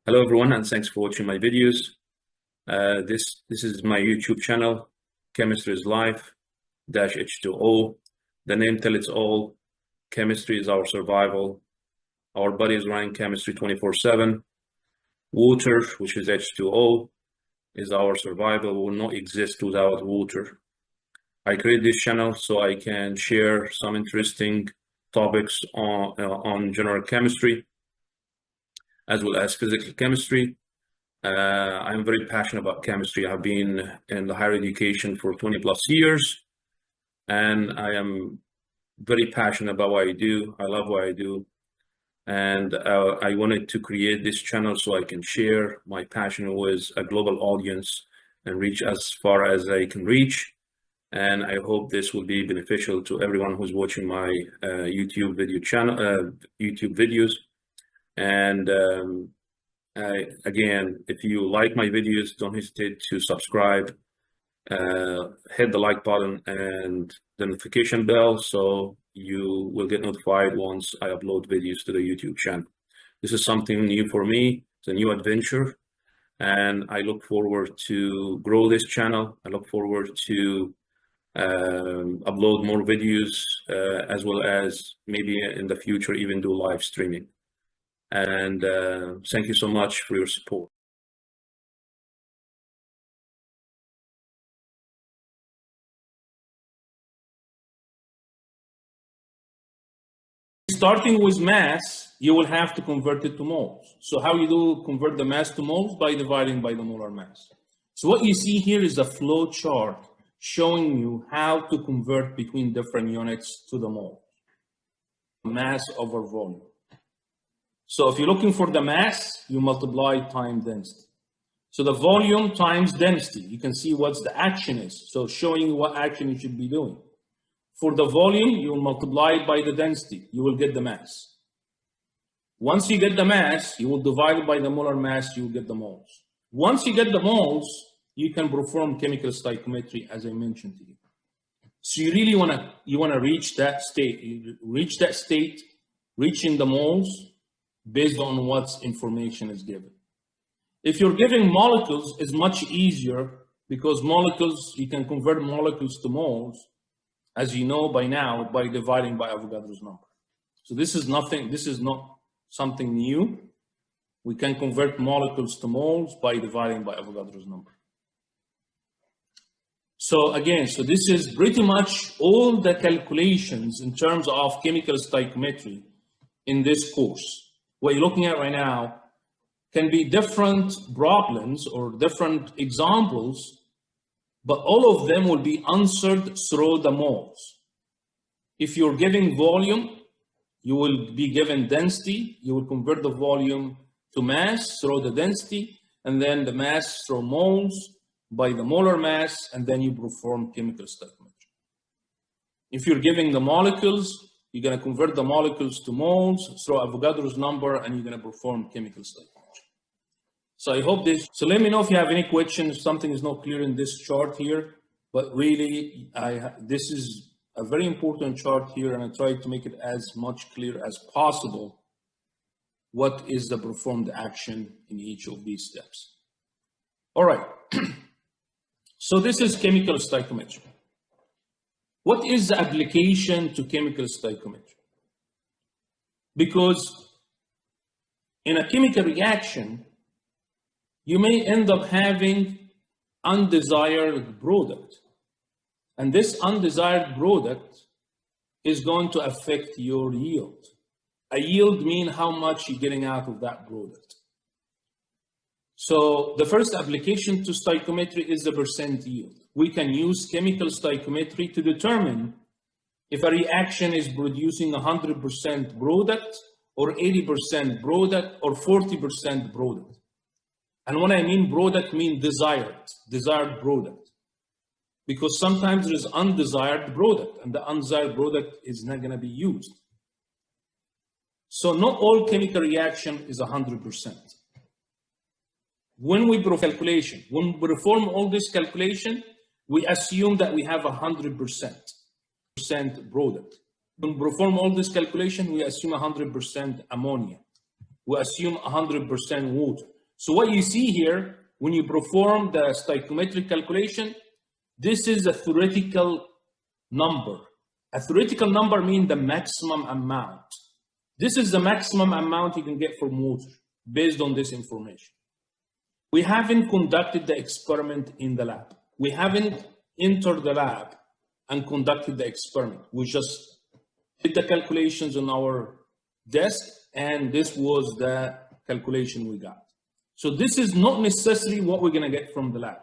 Hello everyone, and thanks for watching my videos. This is my YouTube channel, Chemistry is Life -H2O. The name tells it all. Chemistry is our survival. Our body is running chemistry 24/7. Water, which is H2O, is our survival. We will not exist without water. I create this channel so I can share some interesting topics on general chemistry, as well as physical chemistry. I'm very passionate about chemistry. I've been in the higher education for 20+ years, and I am very passionate about what I do. I love what I do, and I wanted to create this channel so I can share my passion with a global audience and reach as far as I can reach. And I hope this will be beneficial to everyone who's watching my YouTube video channel, YouTube videos. And again, if you like my videos, don't hesitate to subscribe, hit the like button and the notification bell so you will get notified once I upload videos to the YouTube channel. This is something new for me. It's a new adventure, and I look forward to grow this channel. I look forward to upload more videos, as well as maybe in the future even do live streaming. And thank you so much for your support. Starting with mass, you will have to convert it to moles. So how you do convert the mass to moles? By dividing by the molar mass. So what you see here is a flow chart showing you how to convert between different units to the mole. Mass over volume. So if you're looking for the mass, you multiply times density. So the volume times density, you can see what the action is. So showing you what action you should be doing. For the volume, you will multiply it by the density. You will get the mass. Once you get the mass, you will divide it by the molar mass, you will get the moles. Once you get the moles, you can perform chemical stoichiometry, as I mentioned to you. So you really want to reach that state. You reach that state, reaching the moles, based on what information is given. If you're giving molecules, it's much easier because molecules, you can convert molecules to moles, as you know by now, by dividing by Avogadro's number. So this is not something new. We can convert molecules to moles by dividing by Avogadro's number. So again, so this is pretty much all the calculations in terms of chemical stoichiometry in this course. What you're looking at right now can be different problems or different examples, but all of them will be answered through the moles. If you're giving volume, you will be given density. You will convert the volume to mass through the density, and then the mass through moles by the molar mass, and then you perform chemical stoichiometry. If you're giving the molecules, you're going to convert the molecules to moles through Avogadro's number, and you're going to perform chemical stoichiometry. So I hope this. So let me know if you have any questions. If something is not clear in this chart here, but really, this is a very important chart here, and I try to make it as much clear as possible. What is the performed action in each of these steps? All right. So this is chemical stoichiometry. What is the application to chemical stoichiometry? Because in a chemical reaction, you may end up having undesired product. And this undesired product is going to affect your yield. A yield means how much you're getting out of that product. So the first application to stoichiometry is the percent yield. We can use chemical stoichiometry to determine if a reaction is producing 100% product or 80% product or 40% product. And when I mean product, I mean desired product. Because sometimes there is undesired product, and the undesired product is not going to be used. So not all chemical reaction is 100%. When we perform all this calculation, we assume that we have 100% product. When we perform all this calculation, we assume 100% ammonia. We assume 100% water. So what you see here, when you perform the stoichiometric calculation, this is a theoretical number. A theoretical number means the maximum amount. This is the maximum amount you can get from water based on this information. We haven't conducted the experiment in the lab. We haven't entered the lab and conducted the experiment. We just did the calculations on our desk, and this was the calculation we got. So this is not necessarily what we're going to get from the lab.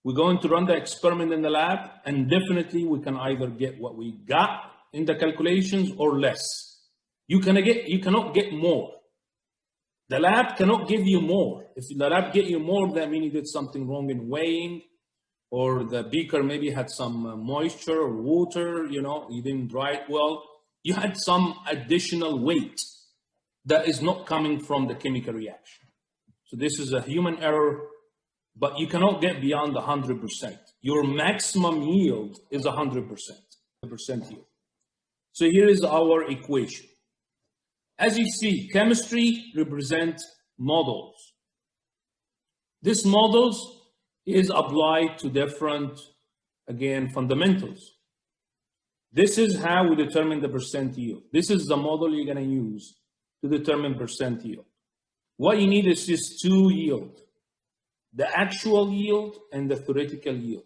We're going to run the experiment in the lab, and definitely we can either get what we got in the calculations or less. You cannot get more. The lab cannot give you more. If the lab get you more, that means you did something wrong in weighing, or the beaker maybe had some moisture or water, you didn't dry it well. You had some additional weight that is not coming from the chemical reaction. So this is a human error, but you cannot get beyond 100%. Your maximum yield is 100% yield. So here is our equation. As you see, chemistry represents models. These models is applied to different, again, fundamentals. This is how we determine the percent yield. This is the model you're going to use to determine percent yield. What you need is just two yield, the actual yield and the theoretical yield.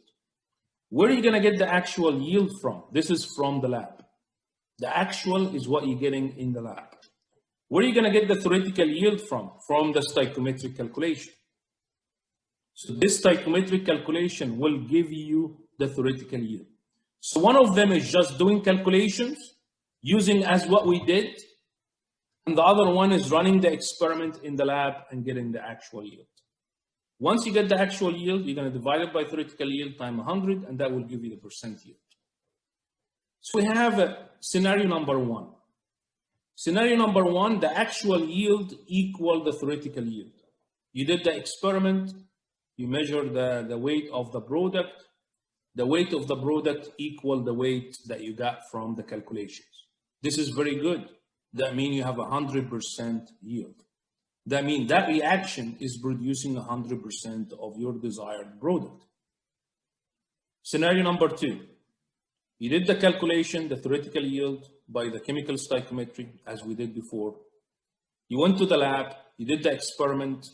Where are you going to get the actual yield from? This is from the lab. The actual is what you're getting in the lab. Where are you going to get the theoretical yield from? From the stoichiometric calculation. So this stoichiometric calculation will give you the theoretical yield. So one of them is just doing calculations, using as what we did, and the other one is running the experiment in the lab and getting the actual yield. Once you get the actual yield, you're going to divide it by theoretical yield times 100, and that will give you the percent yield. So we have a scenario number one. Scenario number one, the actual yield equal the theoretical yield. You did the experiment, you measure the weight of the product. The weight of the product equal the weight that you got from the calculations. This is very good. That means you have 100% yield. That means that reaction is producing 100% of your desired product. Scenario number two, you did the calculation, the theoretical yield by the chemical stoichiometry, as we did before. You went to the lab, you did the experiment,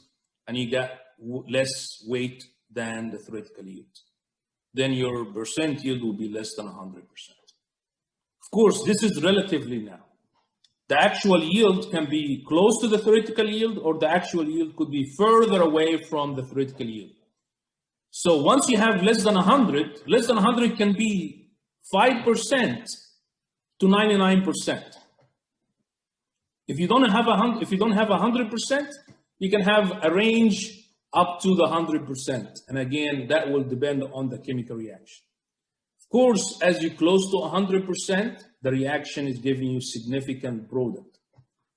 and you got less weight than the theoretical yield. Then your percent yield will be less than 100%. Of course, this is relatively now. The actual yield can be close to the theoretical yield, or the actual yield could be further away from the theoretical yield. So once you have less than 100, less than 100 can be 5% to 99%. If you don't have 100%, you can have a range up to the 100%. And again, that will depend on the chemical reaction. Of course, as you close to 100%, the reaction is giving you significant product.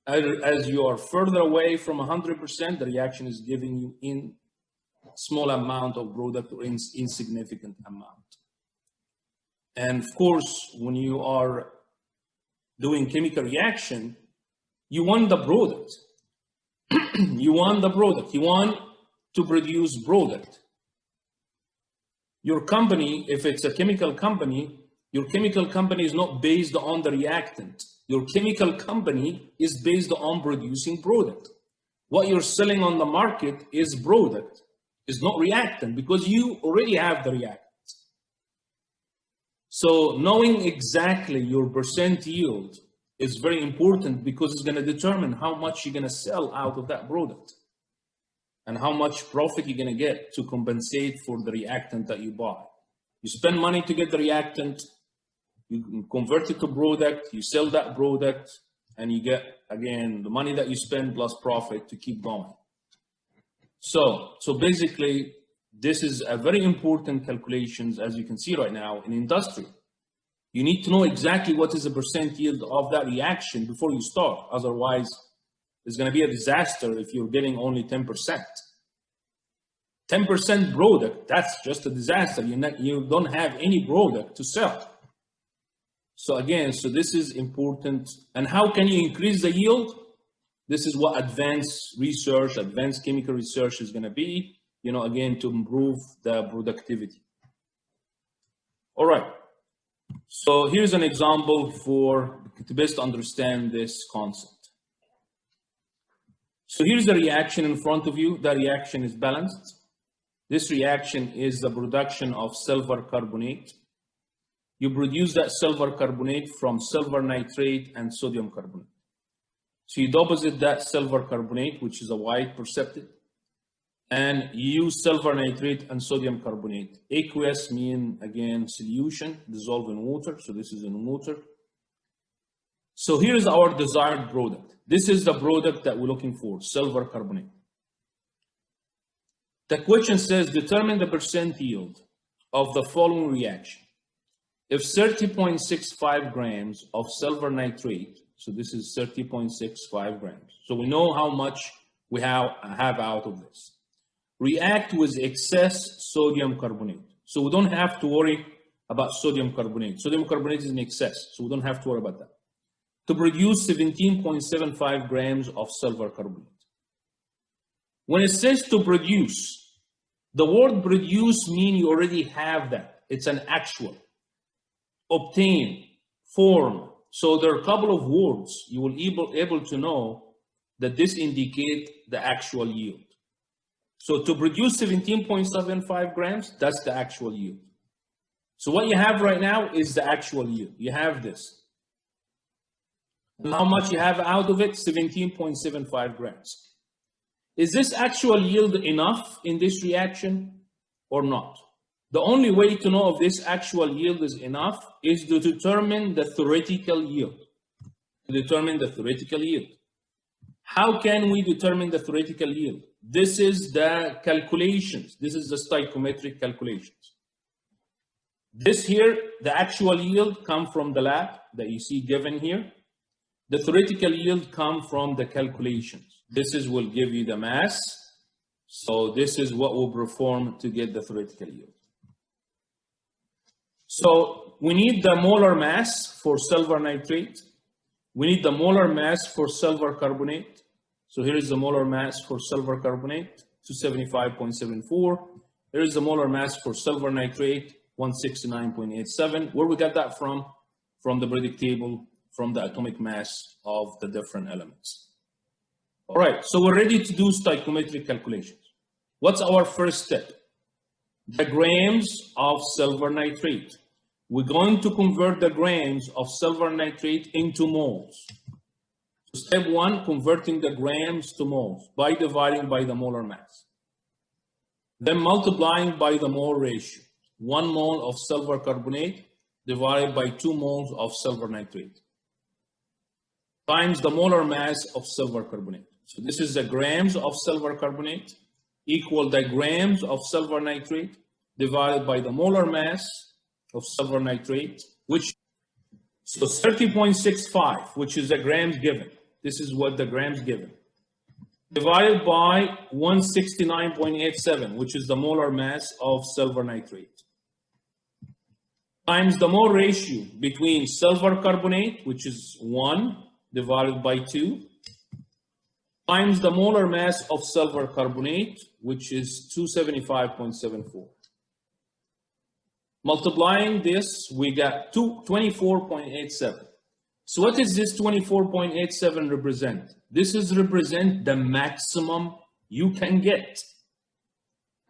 As you are further away from 100%, the reaction is giving you in small amount of product or insignificant amount. And of course, when you are doing chemical reaction, you want the product. You want the product. You want to produce product. Your company, if it's a chemical company, your chemical company is not based on the reactant. Your chemical company is based on producing product. What you're selling on the market is product, is not reactant, because you already have the reactant. So knowing exactly your percent yield is very important, because it's going to determine how much you're going to sell out of that product and how much profit you're going to get to compensate for the reactant that you buy. You spend money to get the reactant, you convert it to product, you sell that product, and you get, again, the money that you spend plus profit to keep going. So basically, this is a very important calculations, as you can see right now, in industry. You need to know exactly what is the percent yield of that reaction before you start. Otherwise, it's going to be a disaster if you're getting only 10%. 10% product, that's just a disaster. You don't have any product to sell. So again, so this is important. And how can you increase the yield? This is what advanced research, advanced chemical research is going to be, you know, again, to improve the productivity. All right. So here's an example to best understand this concept. So here's the reaction in front of you. The reaction is balanced. This reaction is the production of silver carbonate. You produce that silver carbonate from silver nitrate and sodium carbonate. So you deposit that silver carbonate, which is a white precipitate, and you use silver nitrate and sodium carbonate. Aqueous mean, again, solution, dissolved in water. So this is in water. So here is our desired product. This is the product that we're looking for, silver carbonate. The question says, determine the percent yield of the following reaction. If 30.65 grams of silver nitrate, so this is 30.65 grams. So we know how much we have out of this. React with excess sodium carbonate. So we don't have to worry about sodium carbonate. Sodium carbonate is in excess, so we don't have to worry about that. To produce 17.75 grams of silver carbonate. When it says to produce, the word produce means you already have that. It's an actual. Obtain, form. So there are a couple of words you will be able to know that this indicates the actual yield. So to produce 17.75 grams, that's the actual yield. So what you have right now is the actual yield. You have this. And how much you have out of it? 17.75 grams. Is this actual yield enough in this reaction or not? The only way to know if this actual yield is enough is to determine the theoretical yield. How can we determine the theoretical yield? This is the calculations. This is the stoichiometric calculations. This here, the actual yield come from the lab that you see given here. The theoretical yield come from the calculations. This will give you the mass. So this is what we'll perform to get the theoretical yield. So we need the molar mass for silver nitrate. We need the molar mass for silver carbonate. So here is the molar mass for silver carbonate, 275.74. Here is the molar mass for silver nitrate, 169.87. Where we got that from? From the periodic table, from the atomic mass of the different elements. All right, so we're ready to do stoichiometric calculations. What's our first step? The grams of silver nitrate. We're going to convert the grams of silver nitrate into moles. So step one, converting the grams to moles by dividing by the molar mass. Then multiplying by the mole ratio. 1 mole of silver carbonate divided by 2 moles of silver nitrate times the molar mass of silver carbonate. So this is the grams of silver carbonate equal the grams of silver nitrate divided by the molar mass of silver nitrate, which, so 30.65, which is the grams given. This is what the grams given. Divided by 169.87, which is the molar mass of silver nitrate. Times the mole ratio between silver carbonate, which is 1 divided by 2, times the molar mass of silver carbonate, which is 275.74. Multiplying this, we got 24.87. So what is this 24.87 represent? This is represent the maximum you can get.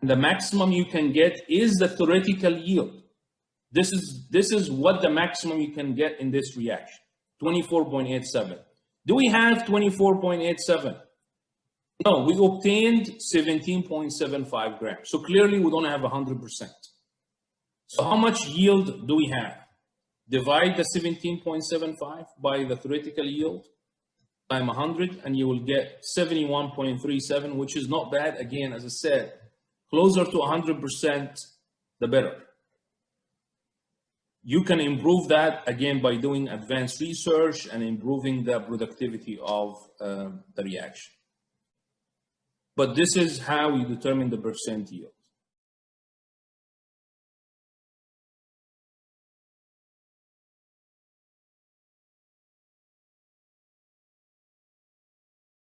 And the maximum you can get is the theoretical yield. This is what the maximum you can get in this reaction, 24.87. Do we have 24.87? No, we obtained 17.75 grams. So clearly we don't have 100%. So how much yield do we have? Divide the 17.75 by the theoretical yield, times 100, and you will get 71.37, which is not bad. Again, as I said, closer to 100%, the better. You can improve that, again, by doing advanced research and improving the productivity of the reaction. But this is how you determine the percent yield.